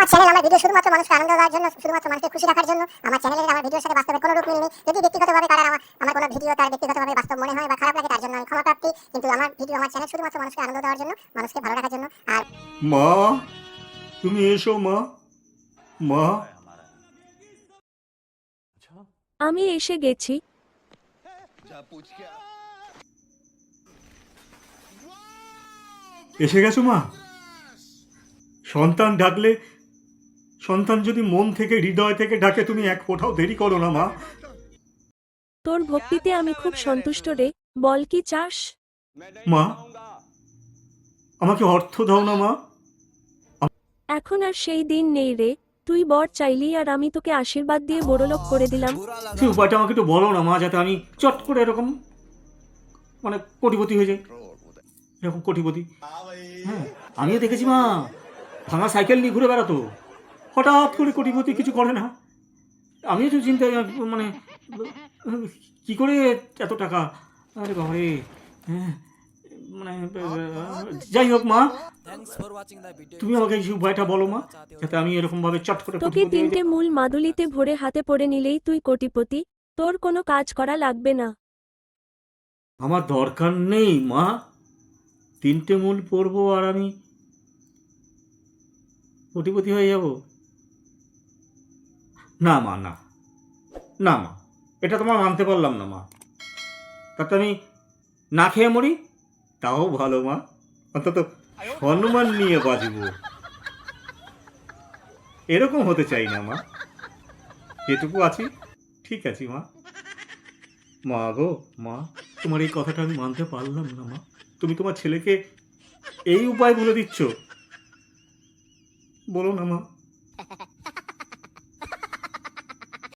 আমার চ্যানেল, আমার ভিডিও শুধুমাত্র মানুষকে আনন্দ দেওয়ার জন্য, শুধুমাত্র মানুষকে খুশি রাখার জন্য। আমার চ্যানেলের, আমার ভিডিওর সাথে বাস্তবে কোনো রূপ মিল নেই। যদি ব্যক্তিগতভাবে কারণ আমার কোনো ভিডিও তার ব্যক্তিগতভাবে বাস্তব মনে হয় বা খারাপ লাগে, তার জন্য আমি ক্ষমা প্রার্থী। কিন্তু আমার ভিডিও, আমার চ্যানেল শুধুমাত্র মানুষকে আনন্দ দেওয়ার জন্য, মানুষকে ভালো রাখার জন্য। আর মা, তুমি এসো মা। মা, আমি এসে গেছি। এসে গেছো মা? সন্তান ডাকলে, সন্তান যদি মন থেকে, হৃদয় থেকে ডাকে, তুমি এক ফোঁটাও দেরি করো না মা। তোর ভক্তিতে আমি খুব সন্তুষ্ট রে। বল কি চাস? মা, আমাকে অর্থ দাও না মা। এখন আর সেই দিন নেই রে। তুই বর চাইলি আর আমি তোকে আশীর্বাদ দিয়ে বড়লোক করে দিলাম। সেই উপায়টা আমাকে একটু বলো না মা, যাতে আমি চট করে এরকম মানে কোটিপতি হয়ে যাই। এরকম কোটিপতি। হ্যাঁ, আমিও দেখেছি মা, ভাঙা সাইকেল নিয়ে ঘুরে বেড়াতো, হঠাৎ করে কোটিপতি, কিছু করে না। আমিও তো চিন্তায় মানে কি করে এত টাকা, আরে বাবারে। হ্যাঁ, মানে যাই হোক মা, তুমি আমাকে এই উপায়টা বলো মা, যাতে আমি এরকম ভাবে চট করে তোকে কোটিপতি হয়ে যাই। 3টে মূল মাদুলিতে ভরে হাতে পড়ে নিলেই তুই কোটিপতি। তোর কোনো কাজ করা লাগবে না। আমার দরকার নেই মা, 3টে মূল পরবো আর আমি কোটিপতি হয়ে যাব। না মা, না না মা, এটা তোমার মানতে পারলাম না মা। তাতে আমি না খেয়ে মরি তাও ভালো মা, অন্তত সম্মান নিয়ে বাঁচব। এরকম হতে চাই না মা, যেটুকু আছি ঠিক আছি মা। মা গো মা, তোমার এই কথাটা আমি মানতে পারলাম না মা। তুমি তোমার ছেলেকে এই উপায় বলে দিচ্ছ? বলো না মা।